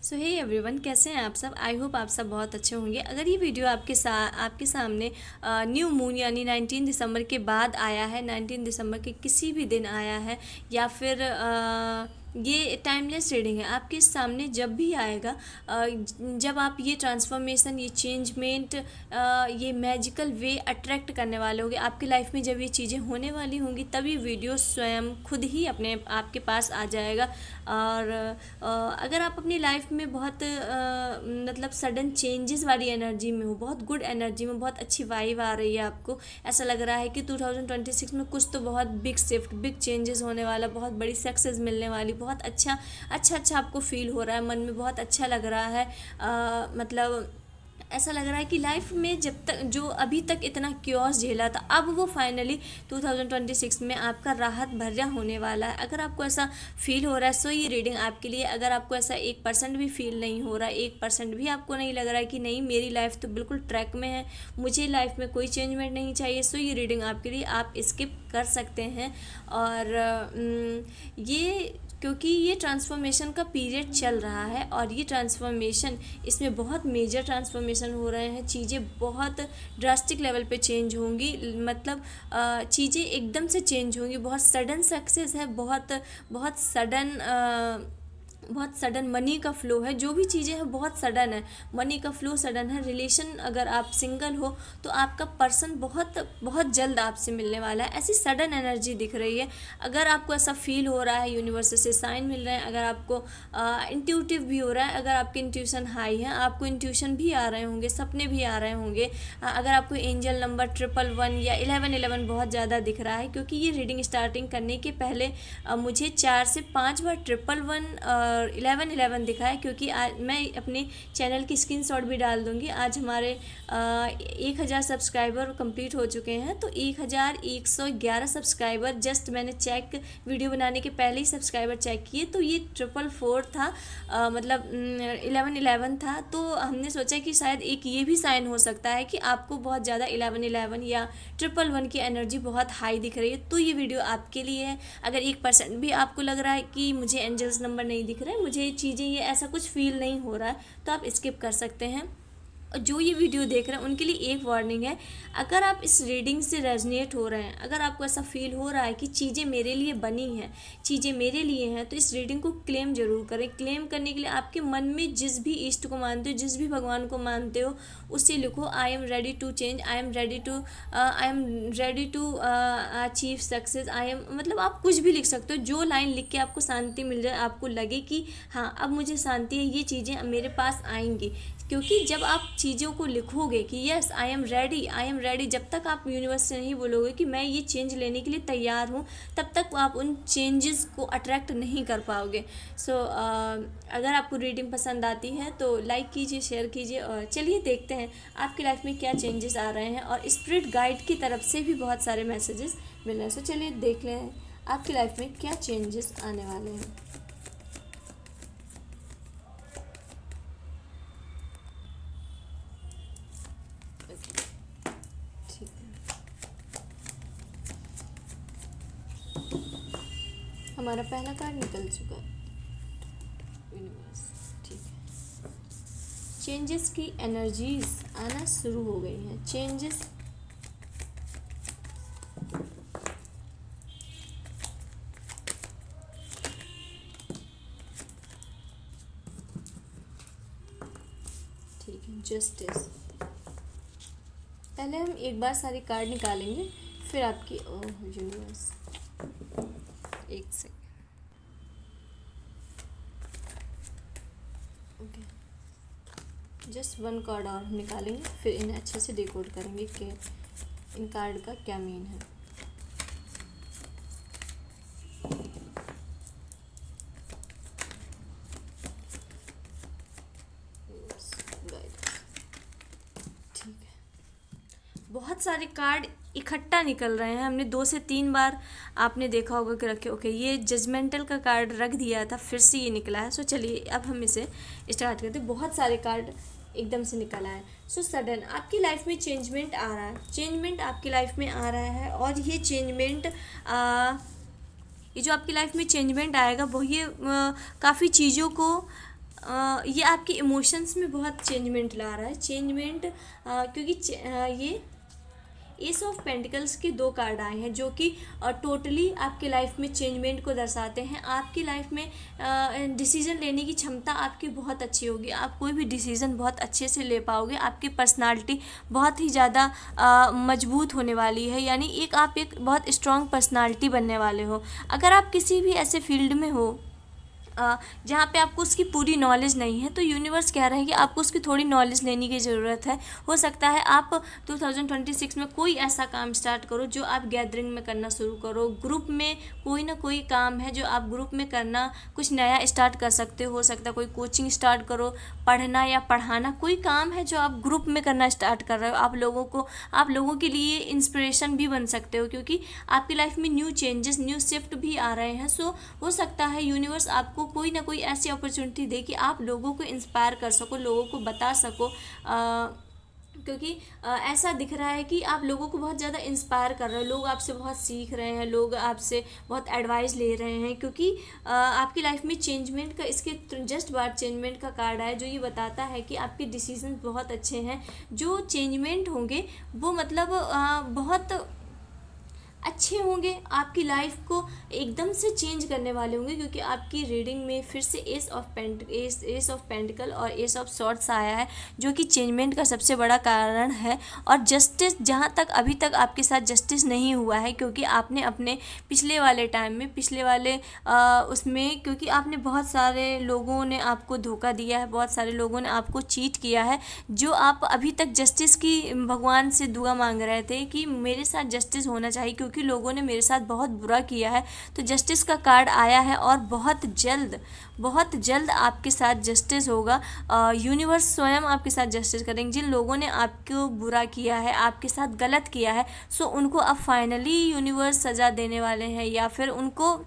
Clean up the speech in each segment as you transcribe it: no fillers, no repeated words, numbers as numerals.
सो hey everyone, कैसे हैं आप सब। आई होप आप सब बहुत अच्छे होंगे। अगर ये वीडियो आपके सामने न्यू मून यानी 19 दिसंबर के बाद आया है, 19 दिसंबर के किसी भी दिन आया है, या फिर ये टाइमलेस रीडिंग है आपके सामने जब भी आएगा, जब आप ये ट्रांसफॉर्मेशन, ये चेंजमेंट, ये मैजिकल वे अट्रैक्ट करने वाले होंगे आपकी लाइफ में, जब ये चीज़ें होने वाली होंगी तब ये वीडियो स्वयं खुद ही अपने आपके पास आ जाएगा। और अगर आप अपनी लाइफ में बहुत मतलब सडन चेंजेस वाली एनर्जी में हो, बहुत गुड एनर्जी में, बहुत अच्छी वाइब आ रही है आपको, ऐसा लग रहा है कि 2026 में कुछ तो बहुत बिग शिफ्ट, बिग चेंजेस होने वाला, बहुत बड़ी सक्सेस मिलने वाली, बहुत अच्छा अच्छा अच्छा आपको फील हो रहा है, मन में बहुत अच्छा लग रहा है। मतलब ऐसा लग रहा है कि लाइफ में जब तक जो अभी तक इतना क्योस झेला था, अब वो फाइनली 2026 में आपका राहत भर्या होने वाला है। अगर आपको ऐसा फील हो रहा है सो ये रीडिंग आपके लिए। अगर आपको ऐसा 1% भी फील नहीं हो रहा है, 1% भी आपको नहीं लग रहा है कि नहीं मेरी लाइफ तो बिल्कुल ट्रैक में है, मुझे लाइफ में कोई चेंजमेंट नहीं चाहिए, सो ये रीडिंग आपके लिए, आप स्किप कर सकते हैं। और ये क्योंकि ये ट्रांसफॉर्मेशन का पीरियड चल रहा है और ये ट्रांसफॉर्मेशन, इसमें बहुत मेजर ट्रांसफॉर्मेशन हो रहे हैं, चीज़ें बहुत ड्रास्टिक लेवल पे चेंज होंगी। मतलब चीज़ें एकदम से चेंज होंगी, बहुत सडन सक्सेस है, बहुत सडन मनी का फ्लो है, जो भी चीज़ें हैं बहुत सडन है, मनी का फ्लो सडन है। रिलेशन, अगर आप सिंगल हो तो आपका पर्सन बहुत बहुत जल्द आपसे मिलने वाला है, ऐसी सडन एनर्जी दिख रही है। अगर आपको ऐसा फील हो रहा है, यूनिवर्स से साइन मिल रहे हैं, अगर आपको इंट्यूटिव भी हो रहा है, अगर आपके इंट्यूशन हाई है, आपको इंट्यूशन भी आ रहे होंगे, सपने भी आ रहे होंगे, अगर आपको एंजल नंबर 111 या 1111 बहुत ज़्यादा दिख रहा है, क्योंकि ये रीडिंग स्टार्टिंग करने के पहले मुझे 4 से 5 बार 111 और 1111 दिखा है, क्योंकि आज मैं अपने चैनल की स्क्रीनशॉट भी डाल दूंगी। आज हमारे 1000 सब्सक्राइबर कंप्लीट हो चुके हैं, तो 1111 सब्सक्राइबर जस्ट मैंने चेक, वीडियो बनाने के पहले ही सब्सक्राइबर चेक किए, तो ये 444 था, मतलब 1111 था। तो हमने सोचा कि शायद एक ये भी साइन हो सकता है कि आपको बहुत ज़्यादा 1111 या 111 की एनर्जी बहुत हाई दिख रही है, तो ये वीडियो आपके लिए है। अगर 1% भी आपको लग रहा है कि मुझे एंजल्स नंबर नहीं दिख रहा है, मुझे चीज़ें ये ऐसा कुछ फील नहीं हो रहा है, तो आप स्किप कर सकते हैं। और जो ये वीडियो देख रहे हैं उनके लिए एक वार्निंग है, अगर आप इस रीडिंग से रेजनेट हो रहे हैं, अगर आपको ऐसा फील हो रहा है कि चीज़ें मेरे लिए बनी हैं, चीज़ें मेरे लिए हैं, तो इस रीडिंग को क्लेम जरूर करें। क्लेम करने के लिए आपके मन में जिस भी इष्ट को मानते हो, जिस भी भगवान को मानते हो, उससे लिखो I am ready to change, I am ready to achieve success, I am, मतलब आप कुछ भी लिख सकते हो, जो लाइन लिख के आपको शांति मिल जाए, आपको लगे कि हाँ अब मुझे शांति है, ये चीज़ें मेरे पास आएंगी। क्योंकि जब आप चीज़ों को लिखोगे कि yes I am ready, I am ready, जब तक आप यूनिवर्स से नहीं बोलोगे कि मैं ये चेंज लेने के लिए तैयार हूँ, तब तक आप उन चेंजेस को अट्रैक्ट नहीं कर पाओगे। सो अगर आपको रीडिंग पसंद आती है तो लाइक कीजिए, शेयर कीजिए, और चलिए देखते हैं आपकी लाइफ में क्या चेंजेस आ रहे हैं। और स्पिरिट गाइड की तरफ से भी बहुत सारे मैसेजेस मिल रहे हैं, सो चलिए देख लें आपकी लाइफ में क्या चेंजेस आने वाले हैं। ठीक है, हमारा पहला कार्ड निकल चुका है, यूनिवर्स। ठीक है, चेंजेस की एनर्जीज आना शुरू हो गई हैं। चेंजेस, ठीक है, जस्टिस। पहले हम एक बार सारे कार्ड निकालेंगे, फिर आपकी, ओह यूनिवर्स, एक second, okay, just one card और हम निकालेंगे, फिर इन्हें अच्छे से डिकोड करेंगे कि इन कार्ड का क्या मीन है। ठीक है, बहुत सारे कार्ड इकट्ठा निकल रहे हैं, हमने 2 से 3 बार आपने देखा होगा कि रखे, ओके ये जजमेंटल का कार्ड रख दिया था, फिर से ये निकला है। सो चलिए अब हम इसे स्टार्ट करते हैं। बहुत सारे कार्ड एकदम से निकला है। सो सडन आपकी लाइफ में चेंजमेंट आ रहा है, चेंजमेंट आपकी लाइफ में आ रहा है, और ये चेंजमेंट ये जो आपकी लाइफ में चेंजमेंट आएगा वो ये काफ़ी चीज़ों को ये आपके इमोशंस में बहुत चेंजमेंट ला रहा है, चेंजमेंट, क्योंकि ये एस ऑफ पेंटिकल्स के 2 कार्ड आए हैं जो कि टोटली आपके लाइफ में चेंजमेंट को दर्शाते हैं। आपकी लाइफ में डिसीजन लेने की क्षमता आपकी बहुत अच्छी होगी, आप कोई भी डिसीजन बहुत अच्छे से ले पाओगे, आपकी पर्सनालिटी बहुत ही ज़्यादा मजबूत होने वाली है, यानी आप एक बहुत स्ट्रॉन्ग पर्सनालिटी बनने वाले हो। अगर आप किसी भी ऐसे फील्ड में हो जहाँ पे आपको उसकी पूरी नॉलेज नहीं है, तो यूनिवर्स कह रहा है कि आपको उसकी थोड़ी नॉलेज लेने की ज़रूरत है। हो सकता है आप 2026 में कोई ऐसा काम स्टार्ट करो जो आप गैदरिंग में करना शुरू करो, ग्रुप में कोई ना कोई काम है जो आप ग्रुप में करना, कुछ नया स्टार्ट कर सकते हो सकता है कोई कोचिंग स्टार्ट करो, पढ़ना या पढ़ाना, कोई काम है जो आप ग्रुप में करना स्टार्ट कर रहे हो। आप लोगों के लिए इंस्पिरेशन भी बन सकते हो, क्योंकि आपकी लाइफ में न्यू चेंजेस, न्यू शिफ्ट भी आ रहे हैं। सो हो सकता है यूनिवर्स आपको कोई ना कोई ऐसी अपॉर्चुनिटी दे कि आप लोगों को इंस्पायर कर सको, लोगों को बता सको, क्योंकि ऐसा दिख रहा है कि आप लोगों को बहुत ज़्यादा इंस्पायर कर रहे हो, लोग आपसे बहुत सीख रहे हैं, लोग आपसे बहुत एडवाइस ले रहे हैं, क्योंकि आपकी लाइफ में चेंजमेंट का, इसके जस्ट बाद चेंजमेंट का कार्ड है जो ये बताता है कि आपके डिसीजन बहुत अच्छे हैं। जो चेंजमेंट होंगे वो मतलब बहुत अच्छे होंगे, आपकी लाइफ को एकदम से चेंज करने वाले होंगे, क्योंकि आपकी रीडिंग में फिर से एस ऑफ पेंटिकल और एस ऑफ सॉर्ड्स आया है जो कि चेंजमेंट का सबसे बड़ा कारण है। और जस्टिस, जहाँ तक अभी तक आपके साथ जस्टिस नहीं हुआ है, क्योंकि आपने अपने पिछले वाले टाइम में, पिछले वाले उसमें, क्योंकि आपने बहुत सारे लोगों ने आपको धोखा दिया है, बहुत सारे लोगों ने आपको चीट किया है, जो आप अभी तक जस्टिस की भगवान से दुआ मांग रहे थे कि मेरे साथ जस्टिस होना चाहिए, क्योंकि लोगों ने मेरे साथ बहुत बुरा किया है। तो जस्टिस का कार्ड आया है और बहुत जल्द आपके साथ जस्टिस होगा। यूनिवर्स स्वयं आपके साथ जस्टिस करेंगे। जिन लोगों ने आपको बुरा किया है, आपके साथ गलत किया है, सो उनको अब फाइनली यूनिवर्स सज़ा देने वाले हैं, या फिर उनको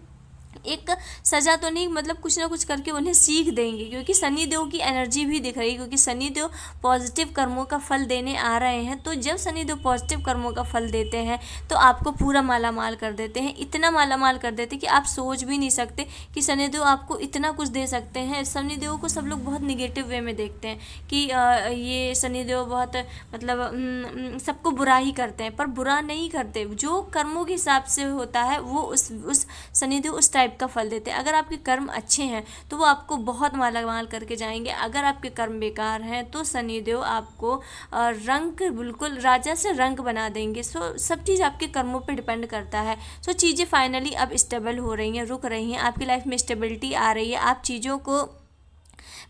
एक सज़ा तो नहीं, मतलब कुछ ना कुछ करके उन्हें सीख देंगे, क्योंकि शनिदेव की एनर्जी भी दिख रही है, क्योंकि शनिदेव पॉजिटिव कर्मों का फल देने आ रहे हैं। तो जब शनिदेव पॉजिटिव कर्मों का फल देते हैं तो आपको पूरा माला माल कर देते हैं, इतना माला माल कर देते हैं कि आप सोच भी नहीं सकते कि शनिदेव आपको इतना कुछ दे सकते हैं। शनिदेव को सब लोग बहुत निगेटिव वे में देखते हैं कि ये शनिदेव बहुत मतलब सबको बुरा ही करते हैं, पर बुरा नहीं करते, जो कर्मों के हिसाब से होता है वो उस शनिदेव उस टाइप का फल देते हैं। अगर आपके कर्म अच्छे हैं तो वो आपको बहुत माला माल करके जाएंगे, अगर आपके कर्म बेकार हैं तो शनिदेव आपको रंग, बिल्कुल राजा से रंग बना देंगे। सो सब चीज़ आपके कर्मों पे डिपेंड करता है। सो चीज़ें फाइनली अब स्टेबल हो रही हैं, रुक रही हैं, आपकी लाइफ में स्टेबिलिटी आ रही है, आप चीज़ों को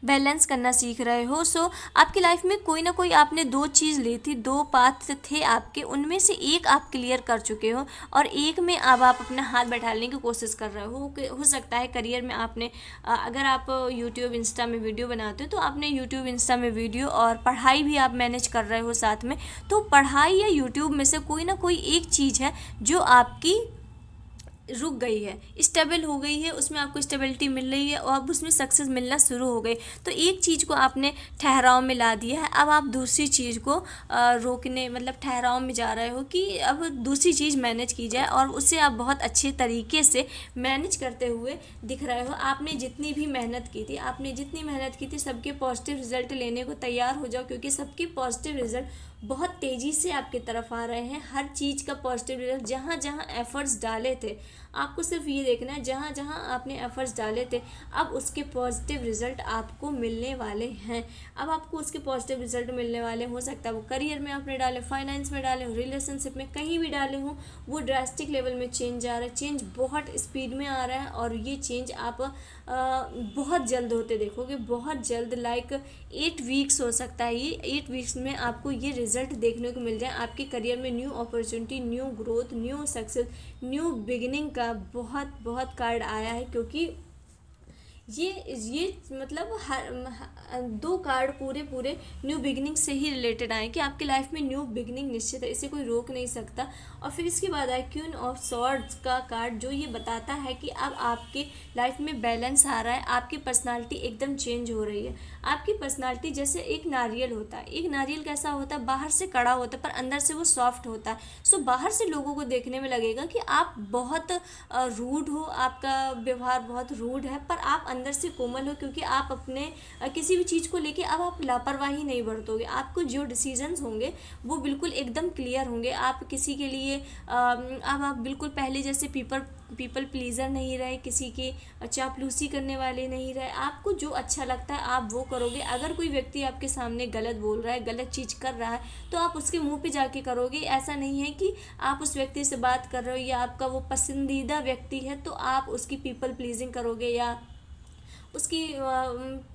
बैलेंस करना सीख रहे हो। सो आपकी लाइफ में कोई ना कोई आपने 2 चीज़ ली थी, 2 पाथ थे आपके, उनमें से एक आप क्लियर कर चुके हो और एक में अब आप अपना हाथ बैठाने की कोशिश कर रहे हो सकता है करियर में आपने अगर आप यूट्यूब इंस्टा में वीडियो बनाते हो तो आपने यूट्यूब इंस्टा में वीडियो और पढ़ाई भी आप मैनेज कर रहे हो साथ में। तो पढ़ाई या यूट्यूब में से कोई ना कोई एक चीज़ है जो आपकी रुक गई है, स्टेबल हो गई है, उसमें आपको स्टेबिलिटी मिल रही है और अब उसमें सक्सेस मिलना शुरू हो गई। तो एक चीज़ को आपने ठहराव में ला दिया है, अब आप दूसरी चीज़ को रोकने, मतलब ठहराव में जा रहे हो कि अब दूसरी चीज़ मैनेज की जाए, और उससे आप बहुत अच्छे तरीके से मैनेज करते हुए दिख रहे हो। आपने जितनी भी मेहनत की थी सबके पॉजिटिव रिजल्ट लेने को तैयार हो जाओ, क्योंकि सबके पॉजिटिव रिजल्ट बहुत तेज़ी से आपकी तरफ आ रहे हैं। हर चीज़ का पॉजिटिव रिजल्ट, जहाँ जहाँ एफर्ट्स डाले थे, आपको सिर्फ ये देखना है जहाँ जहाँ आपने एफर्ट्स डाले थे अब उसके पॉजिटिव रिजल्ट आपको मिलने वाले हैं। अब आपको उसके पॉजिटिव रिजल्ट मिलने वाले, हो सकता है वो करियर में आपने डाले, फाइनेंस में डाले हो, रिलेशनशिप में कहीं भी डाले हो, वो ड्रास्टिक लेवल में चेंज आ रहा है, चेंज बहुत स्पीड में आ रहा है, और ये चेंज आप बहुत जल्द होते देखोगे, बहुत जल्द, लाइक 8 वीक्स हो सकता है। ये 8 वीक्स में आपको ये रिजल्ट देखने को मिल जाए। आपके करियर में new opportunity, new growth, new success, new beginning का बहुत कार्ड आया है, क्योंकि ये मतलब हर 2 कार्ड पूरे न्यू बिगिनिंग से ही रिलेटेड आए कि आपकी लाइफ में न्यू बिगिनिंग निश्चित है, इसे कोई रोक नहीं सकता। और फिर इसके बाद आए क्वीन ऑफ सॉर्ड्स का कार्ड, जो ये बताता है कि अब आपके लाइफ में बैलेंस आ रहा है, आपकी पर्सनालिटी एकदम चेंज हो रही है। आपकी पर्सनालिटी जैसे एक नारियल होता है, एक नारियल कैसा होता है, बाहर से कड़ा होता है पर अंदर से वो सॉफ्ट होता है। सो बाहर से लोगों को देखने में लगेगा कि आप बहुत रूड हो, आपका व्यवहार बहुत रूड है, पर आप अंदर से कोमल हो, क्योंकि आप अपने किसी भी चीज़ को लेके अब आप लापरवाही नहीं बरतोगे। आपको जो डिसीजंस होंगे वो बिल्कुल एकदम क्लियर होंगे। आप किसी के लिए अब आप बिल्कुल पहले जैसे पीपल प्लीज़र नहीं रहे, किसी की चापलूसी करने वाले नहीं रहे। आपको जो अच्छा लगता है आप वो करोगे। अगर कोई व्यक्ति आपके सामने गलत बोल रहा है, गलत चीज़ कर रहा है, तो आप उसके मुंह पे जाके करोगे। ऐसा नहीं है कि आप उस व्यक्ति से बात कर रहे हो या आपका वो पसंदीदा व्यक्ति है तो आप उसकी पीपल प्लीजिंग करोगे या उसकी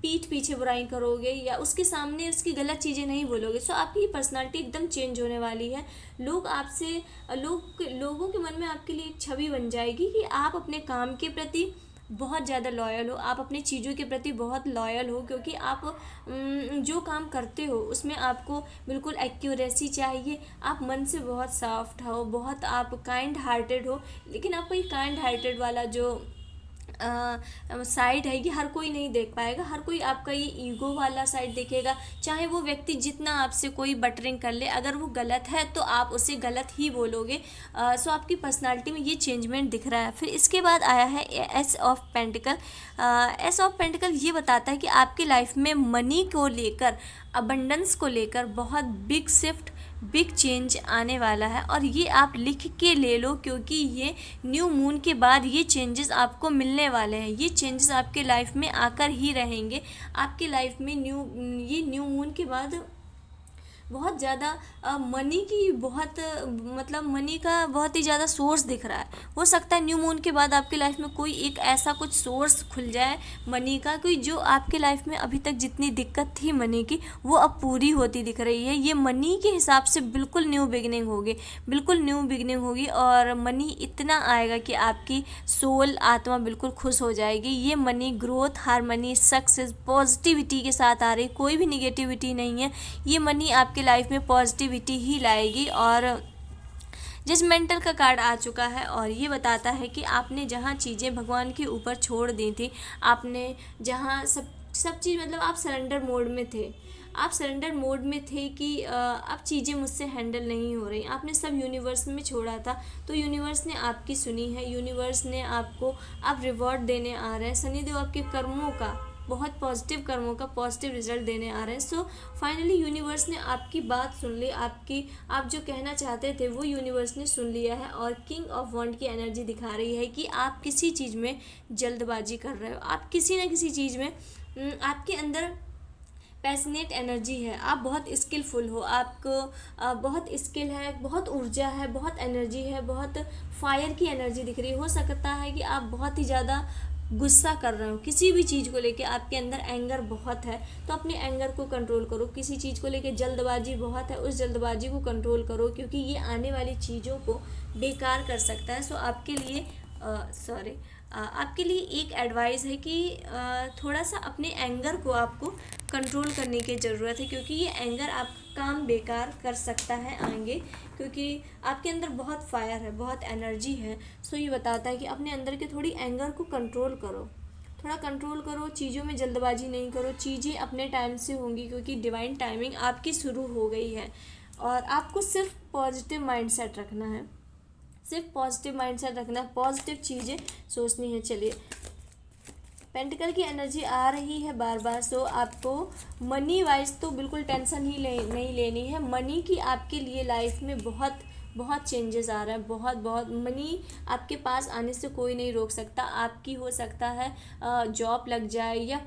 पीठ पीछे बुराई करोगे या उसके सामने उसकी गलत चीज़ें नहीं बोलोगे। सो आपकी पर्सनालिटी एकदम चेंज होने वाली है। लोग आपसे लोगों के मन में आपके लिए एक छवि बन जाएगी कि आप अपने काम के प्रति बहुत ज़्यादा लॉयल हो, आप अपनी चीज़ों के प्रति बहुत लॉयल हो, क्योंकि आप जो काम करते हो उसमें आपको बिल्कुल एक्यूरेसी चाहिए। आप मन से बहुत सॉफ्ट हो, बहुत आप काइंड हार्टेड हो। लेकिन आपका ये काइंड हार्टेड वाला जो साइड है ये हर कोई नहीं देख पाएगा। हर कोई आपका ये ईगो वाला साइड देखेगा। चाहे वो व्यक्ति जितना आपसे कोई बटरिंग कर ले, अगर वो गलत है तो आप उसे गलत ही बोलोगे। सो आपकी पर्सनालिटी में ये चेंजमेंट दिख रहा है। फिर इसके बाद आया है S of pentacle. S of pentacle ये बताता है कि आपकी लाइफ में मनी को लेकर, अबंडेंस को लेकर बहुत बिग चेंज आने वाला है। और ये आप लिख के ले लो, क्योंकि ये न्यू मून के बाद ये चेंजेस आपको मिलने वाले हैं। ये चेंजेस आपके लाइफ में आकर ही रहेंगे। आपकी लाइफ में न्यू मून के बाद बहुत ज़्यादा मनी की बहुत मतलब मनी का बहुत ही ज़्यादा सोर्स दिख रहा है। हो सकता है न्यू मून के बाद आपकी लाइफ में कोई एक ऐसा कुछ सोर्स खुल जाए मनी का, कोई जो आपके लाइफ में अभी तक जितनी दिक्कत थी मनी की वो अब पूरी होती दिख रही है। ये मनी के हिसाब से बिल्कुल न्यू बिगनिंग होगी, बिल्कुल न्यू बिगनिंग होगी। और मनी इतना आएगा कि आपकी सोल आत्मा बिल्कुल खुश हो जाएगी। ये money growth, harmony, success, positivity के साथ आ रही, कोई भी निगेटिविटी नहीं है। ये मनी आपके लाइफ में पॉजिटिविटी ही लाएगी। और जजमेंटल का कार्ड आ चुका है और ये बताता है कि आपने जहाँ चीज़ें भगवान के ऊपर छोड़ दी थी, आपने जहाँ सब चीज़ मतलब आप सरेंडर मोड में थे। आप सरेंडर मोड में थे कि अब चीज़ें मुझसे हैंडल नहीं हो रही। आपने सब यूनिवर्स में छोड़ा था, तो यूनिवर्स ने आपकी सुनी है। यूनिवर्स ने आपको अब रिवॉर्ड देने आ रहे हैं। शनिदेव आपके कर्मों का, बहुत पॉजिटिव कर्मों का पॉजिटिव रिजल्ट देने आ रहे हैं। सो फाइनली यूनिवर्स ने आपकी बात सुन ली। आप जो कहना चाहते थे वो यूनिवर्स ने सुन लिया है। और किंग ऑफ वॉन्ड की एनर्जी दिखा रही है कि आप किसी चीज़ में जल्दबाजी कर रहे हो। आप किसी न किसी चीज़ में आपके अंदर पैशनेट एनर्जी है। आप बहुत स्किलफुल हो, आपको बहुत स्किल है, बहुत ऊर्जा है, बहुत एनर्जी है, बहुत फायर की एनर्जी दिख रही है। हो सकता है कि आप बहुत ही ज़्यादा गुस्सा कर रहे हो किसी भी चीज़ को लेके, आपके अंदर एंगर बहुत है, तो अपने एंगर को कंट्रोल करो। किसी चीज़ को लेके जल्दबाजी बहुत है, उस जल्दबाजी को कंट्रोल करो, क्योंकि ये आने वाली चीज़ों को बेकार कर सकता है। सो आपके लिए आपके लिए एक एडवाइस है कि थोड़ा सा अपने एंगर को आपको कंट्रोल करने की ज़रूरत है, क्योंकि ये एंगर आपका काम बेकार कर सकता है आगे, क्योंकि आपके अंदर बहुत फायर है, बहुत एनर्जी है। सो ये बताता है कि अपने अंदर के थोड़ी एंगर को कंट्रोल करो, थोड़ा कंट्रोल करो, चीज़ों में जल्दबाजी नहीं करो। चीज़ें अपने टाइम से होंगी, क्योंकि डिवाइन टाइमिंग आपकी शुरू हो गई है। और आपको सिर्फ पॉजिटिव माइंडसेट रखना है, सिर्फ पॉजिटिव माइंडसेट रखना है, पॉजिटिव चीज़ें सोचनी है। चलिए, पेंटिकल की एनर्जी आ रही है बार बार। सो आपको मनी वाइज तो बिल्कुल टेंशन ही नहीं लेनी है। मनी की आपके लिए लाइफ में बहुत चेंजेस आ रहा है। बहुत मनी आपके पास आने से कोई नहीं रोक सकता। आपकी हो सकता है जॉब लग जाए या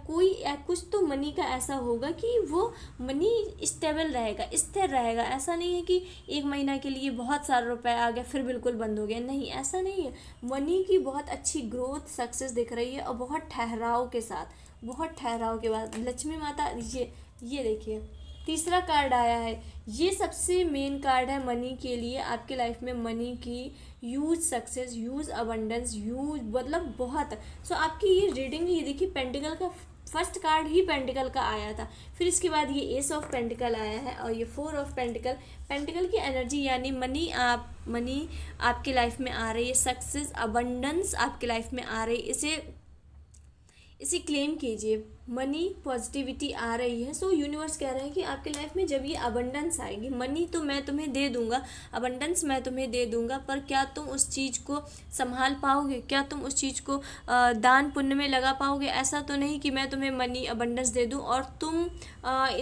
कुछ तो मनी का ऐसा होगा कि वो मनी स्टेबल रहेगा, स्थिर रहेगा। ऐसा नहीं है कि 1 महीना के लिए बहुत सारे रुपए आ गए फिर बिल्कुल बंद हो गया, नहीं, ऐसा नहीं है। मनी की बहुत अच्छी ग्रोथ, सक्सेस दिख रही है और बहुत ठहराव के साथ, बहुत ठहराव के बाद लक्ष्मी माता। ये देखिए, तीसरा कार्ड आया है। ये सबसे मेन कार्ड है मनी के लिए। आपके लाइफ में मनी की huge success, huge abundance, huge मतलब बहुत। सो आपकी ये रीडिंग, ये देखिए, पेंटिकल का फर्स्ट कार्ड ही पेंटिकल का आया था। फिर इसके बाद ये एस ऑफ पेंटिकल आया है और ये 4 ऑफ पेंटिकल। पेंटिकल की एनर्जी यानी मनी आपके लाइफ में आ रही है, सक्सेस, अबंडेंस आपके लाइफ में आ रही है। इसे क्लेम कीजिए। मनी पॉजिटिविटी आ रही है, सो यूनिवर्स कह रहे हैं कि आपके लाइफ में जब ये अबंडेंस आएगी, मनी तो मैं तुम्हें दे दूंगा, अबंडेंस मैं तुम्हें दे दूंगा, पर क्या तुम उस चीज़ को संभाल पाओगे, क्या तुम उस चीज़ को दान पुण्य में लगा पाओगे। ऐसा तो नहीं कि मैं तुम्हें मनी अबंडेंस दे दूं और तुम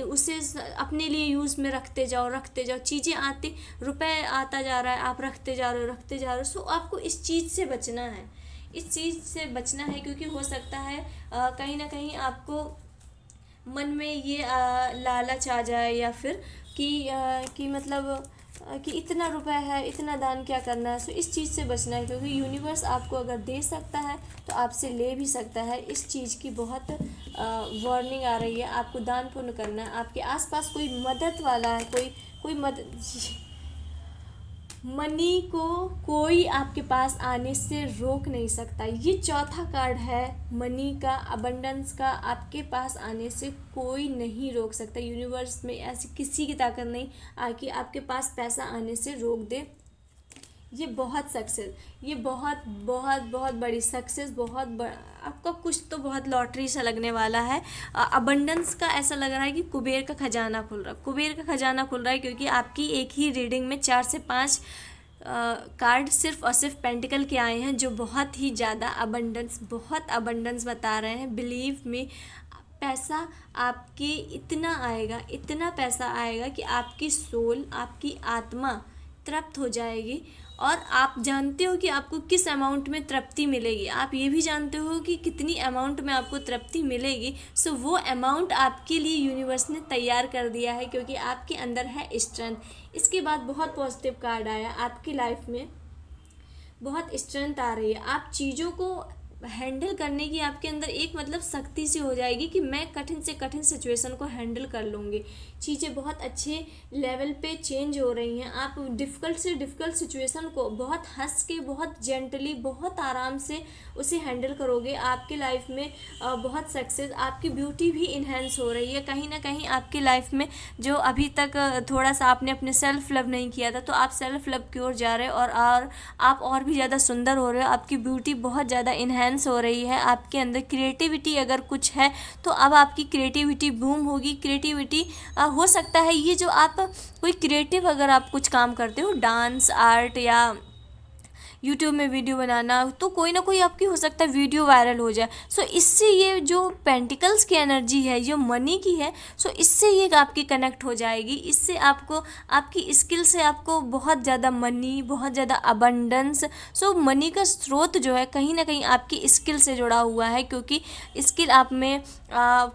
उसे अपने लिए यूज़ में रखते जाओ, चीज़ें आती, रुपए आता जा रहा है, आप रखते जा रहे हो। सो आपको इस चीज़ से बचना है, इस चीज़ से बचना है, क्योंकि हो सकता है कहीं ना कहीं आपको मन में ये लालच आ जाए, या फिर कि मतलब कि इतना रुपए है, इतना दान क्या करना है। सो इस चीज़ से बचना है, क्योंकि यूनिवर्स आपको अगर दे सकता है तो आपसे ले भी सकता है। इस चीज़ की बहुत वार्निंग आ रही है। आपको दान पुण्य करना है, आपके आसपास कोई मदद वाला है, कोई मदद, मनी को कोई आपके पास आने से रोक नहीं सकता। ये चौथा कार्ड है मनी का, अबंडेंस का, आपके पास आने से कोई नहीं रोक सकता। यूनिवर्स में ऐसी किसी की ताकत नहीं आके आपके पास पैसा आने से रोक दे। ये बहुत सक्सेस, ये बहुत बहुत बहुत बड़ी सक्सेस, आपका कुछ तो बहुत लॉटरी सा लगने वाला है। अबंडेंस का ऐसा लग रहा है कि कुबेर का खजाना खुल रहा है, कुबेर का खजाना खुल रहा है, क्योंकि आपकी एक ही रीडिंग में 4 से 5 कार्ड सिर्फ और सिर्फ पेंटिकल के आए हैं, जो बहुत ही ज़्यादा अबंडेंस, बहुत अबंडेंस बता रहे हैं। बिलीव में पैसा आपके इतना आएगा, इतना पैसा आएगा कि आपकी सोल, आपकी आत्मा तृप्त हो जाएगी। और आप जानते हो कि आपको किस अमाउंट में तृप्ति मिलेगी, आप ये भी जानते हो कि कितनी अमाउंट में आपको तृप्ति मिलेगी। सो वो अमाउंट आपके लिए यूनिवर्स ने तैयार कर दिया है, क्योंकि आपके अंदर है स्ट्रेंथ। इसके बाद बहुत पॉजिटिव कार्ड आया, आपकी लाइफ में बहुत स्ट्रेंथ आ रही है। आप चीज़ों को हैंडल करने की आपके अंदर एक मतलब शक्ति सी हो जाएगी कि मैं कठिन से कठिन सिचुएशन को हैंडल कर लूँगी। चीज़ें बहुत अच्छे लेवल पे चेंज हो रही हैं। आप डिफ़िकल्ट से डिफ़िकल्ट सिचुएशन को बहुत हंस के, बहुत जेंटली, बहुत आराम से उसे हैंडल करोगे। आपके लाइफ में बहुत सक्सेस, आपकी ब्यूटी भी इन्हेंस हो रही है। कहीं ना कहीं आपकी लाइफ में जो अभी तक थोड़ा सा आपने अपने सेल्फ लव नहीं किया था, तो आप सेल्फ लव की ओर जा रहे हो, और आप और भी ज़्यादा सुंदर हो रहे हो। आपकी ब्यूटी बहुत ज़्यादा इन्हेंस हो रही है। आपके अंदर क्रिएटिविटी अगर कुछ है तो अब आपकी क्रिएटिविटी बूम होगी। क्रिएटिविटी हो सकता है ये जो आप कोई क्रिएटिव, अगर आप कुछ काम करते हो, डांस, आर्ट या यूट्यूब में वीडियो बनाना, तो कोई ना कोई आपकी हो सकता है वीडियो वायरल हो जाए। सो इससे ये जो पेंटिकल्स की एनर्जी है, जो मनी की है, सो इससे ये आपकी कनेक्ट हो जाएगी। इससे आपको, आपकी स्किल से आपको बहुत ज़्यादा मनी, बहुत ज़्यादा अबंडेंस। सो मनी का स्रोत जो है कहीं ना कहीं आपकी स्किल से जुड़ा हुआ है, क्योंकि स्किल आप में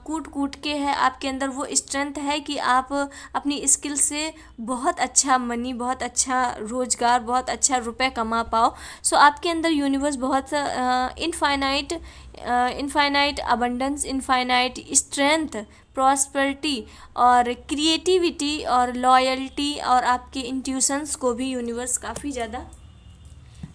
कूट कूट के है, आपके अंदर वो स्ट्रेंथ है कि आप अपनी स्किल से बहुत अच्छा मनी, बहुत अच्छा रोज़गार, बहुत अच्छा रुपए कमा पाओ। सो आपके अंदर यूनिवर्स बहुत infinite abundance, infinite strength, prosperity और क्रिएटिविटी और लॉयल्टी और आपके इंट्यूशंस को भी यूनिवर्स काफ़ी ज़्यादा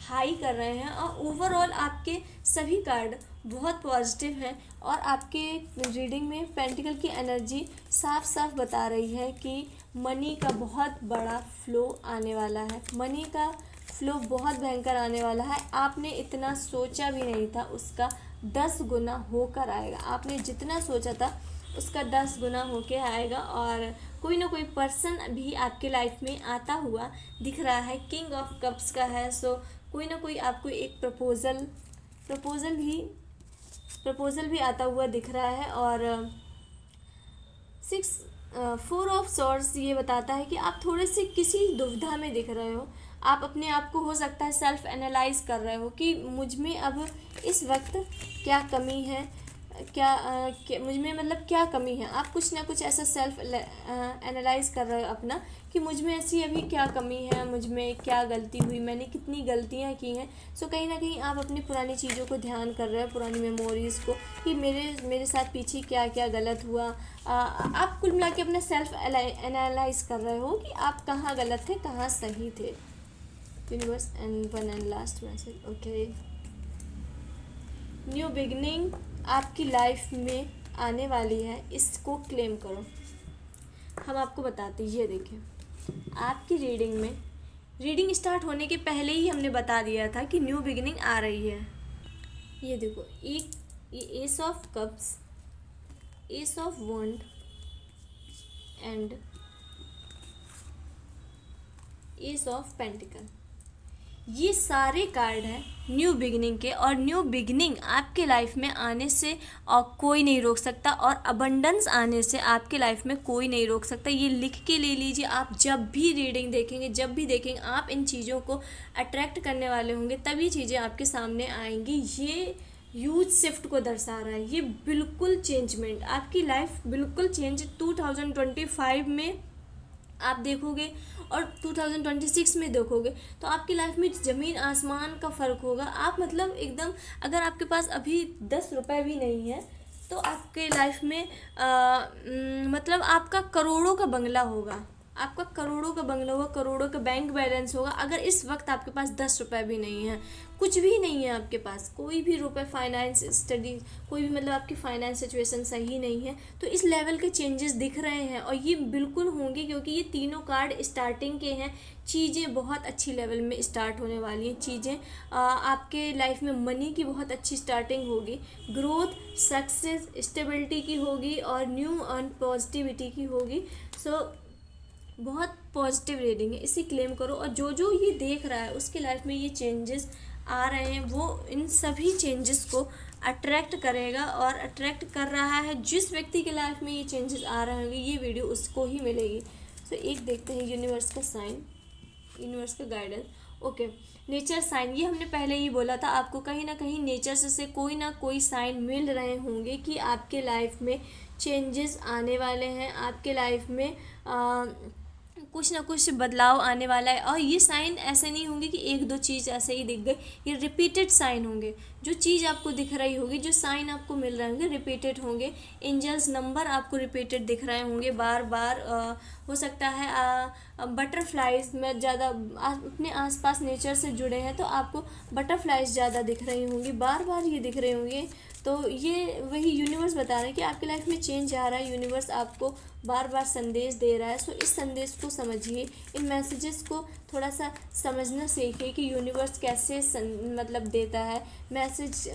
हाई कर रहे हैं। और ओवरऑल आपके सभी कार्ड बहुत पॉजिटिव हैं, और आपके रीडिंग में पेंटिकल की एनर्जी साफ साफ बता रही है कि मनी का बहुत बड़ा फ्लो आने वाला है। मनी का फ्लो बहुत भयंकर आने वाला है। आपने इतना सोचा भी नहीं था, उसका 10 गुना होकर आएगा। आपने जितना सोचा था उसका 10 गुना होके आएगा। और कोई ना कोई पर्सन भी आपके लाइफ में आता हुआ दिख रहा है। किंग ऑफ कप्स का है, सो कोई ना कोई आपको एक प्रपोजल भी आता हुआ दिख रहा है। और 4 ऑफ सॉर्ड्स ये बताता है कि आप थोड़े से किसी दुविधा में दिख रहे हो। आप अपने आप को हो सकता है सेल्फ एनालाइज कर रहे हो कि मुझ में अब इस वक्त क्या कमी है, मुझ में मतलब क्या कमी है। आप कुछ ना कुछ ऐसा सेल्फ एनालाइज कर रहे हो अपना, कि मुझ में ऐसी अभी क्या कमी है, मुझ में क्या गलती हुई, मैंने कितनी गलतियां की हैं। सो कहीं ना कहीं आप अपनी पुरानी चीज़ों को ध्यान कर रहे हो, पुरानी मेमोरीज़ को, कि मेरे साथ पीछे क्या क्या गलत हुआ। आप कुल मिला के अपना सेल्फ एनालाइज कर रहे हो कि आप कहाँ गलत थे, कहाँ सही थे। Universe and one and last message, okay. New beginning आपकी लाइफ में आने वाली है, इसको क्लेम करो। हम आपको बताते हैं, ये देखें आपकी रीडिंग में, रीडिंग स्टार्ट होने के पहले ही हमने बता दिया था कि न्यू बिगिनिंग आ रही है। ये देखो, ये ace of cups, ace of wand and ace of pentacle, ये सारे कार्ड हैं न्यू बिगिनिंग के। और न्यू बिगिनिंग आपके लाइफ में आने से और कोई नहीं रोक सकता, और अबंडेंस आने से आपके लाइफ में कोई नहीं रोक सकता। ये लिख के ले लीजिए, आप जब भी रीडिंग देखेंगे, जब भी देखेंगे, आप इन चीज़ों को अट्रैक्ट करने वाले होंगे, तभी चीज़ें आपके सामने आएंगी। ये ह्यूज शिफ्ट को दर्शा रहा है, ये बिल्कुल चेंजमेंट, आपकी लाइफ बिल्कुल चेंज 2025 में आप देखोगे और 2026 में देखोगे तो आपकी लाइफ में ज़मीन आसमान का फ़र्क होगा। आप मतलब एकदम, अगर आपके पास अभी 10 रुपए भी नहीं है तो आपके लाइफ में मतलब आपका करोड़ों का बंगला होगा, आपका करोड़ों का बंगला होगा, करोड़ों का बैंक बैलेंस होगा। अगर इस वक्त आपके पास 10 रुपए भी नहीं है, कुछ भी नहीं है आपके पास, कोई भी रुपए, फाइनेंस स्टडी, कोई भी मतलब आपकी फाइनेंस सिचुएशन सही नहीं है, तो इस लेवल के चेंजेस दिख रहे हैं। और ये बिल्कुल होंगे क्योंकि ये तीनों कार्ड स्टार्टिंग के हैं। चीज़ें बहुत अच्छी लेवल में स्टार्ट होने वाली हैं, चीज़ें आपके लाइफ में मनी की बहुत अच्छी स्टार्टिंग होगी, ग्रोथ, सक्सेस, स्टेबिलिटी की होगी और न्यू एंड पॉजिटिविटी की होगी। सो बहुत पॉजिटिव रीडिंग है, इसे क्लेम करो। और जो जो ये देख रहा है उसकी लाइफ में ये चेंजेस आ रहे हैं, वो इन सभी चेंजेस को अट्रैक्ट करेगा और अट्रैक्ट कर रहा है। जिस व्यक्ति के लाइफ में ये चेंजेस आ रहे होंगे, ये वीडियो उसको ही मिलेगी। सो एक देखते हैं यूनिवर्स का साइन, यूनिवर्स का गाइडेंस। ओके, नेचर साइन, ये हमने पहले ही बोला था आपको, कहीं ना कहीं नेचर से कोई ना कोई साइन मिल रहे होंगे कि आपके लाइफ में चेंजेस आने वाले हैं, आपके लाइफ में कुछ ना कुछ बदलाव आने वाला है। और ये साइन ऐसे नहीं होंगे कि एक दो चीज़ ऐसे ही दिख गए, ये रिपीटेड साइन होंगे। जो चीज़ आपको दिख रही होगी, जो साइन आपको मिल रहे होंगे, रिपीटेड होंगे। एंजल्स नंबर आपको रिपीटेड दिख रहे होंगे बार बार। हो सकता है बटरफ्लाइज में ज़्यादा अपने आसपास नेचर से जुड़े हैं तो आपको बटरफ्लाइज ज़्यादा दिख रही होंगी, बार बार ये दिख रहे होंगे। तो ये वही यूनिवर्स बता रहे हैं कि आपकी लाइफ में चेंज आ रहा है, यूनिवर्स आपको बार बार संदेश दे रहा है। सो इस संदेश को समझिए, इन मैसेजेस को थोड़ा सा समझना सीखिए कि यूनिवर्स कैसे मतलब देता है मैसेज।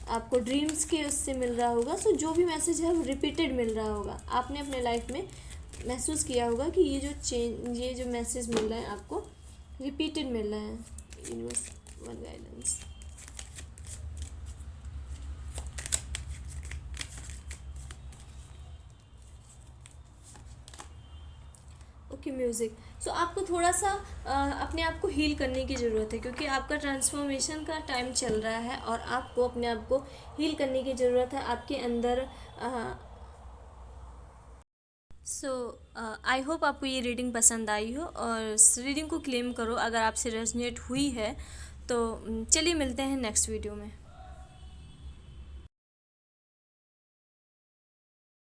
आपको ड्रीम्स के उससे मिल रहा होगा। सो जो भी मैसेज है वो रिपीटेड मिल रहा होगा, आपने अपने लाइफ में महसूस किया होगा कि ये जो मैसेज मिल रहा है आपको रिपीटेड मिल रहा है। Universe one guidance. Okay, music. So आपको थोड़ा सा अपने आप को हील करने की ज़रूरत है क्योंकि आपका ट्रांसफॉर्मेशन का टाइम चल रहा है और आपको अपने आप को हील करने की ज़रूरत है आपके अंदर। सो आई होप आपको ये रीडिंग पसंद आई हो और इस रीडिंग को क्लेम करो अगर आपसे रेजोनेट हुई है तो। चलिए मिलते हैं नेक्स्ट वीडियो में।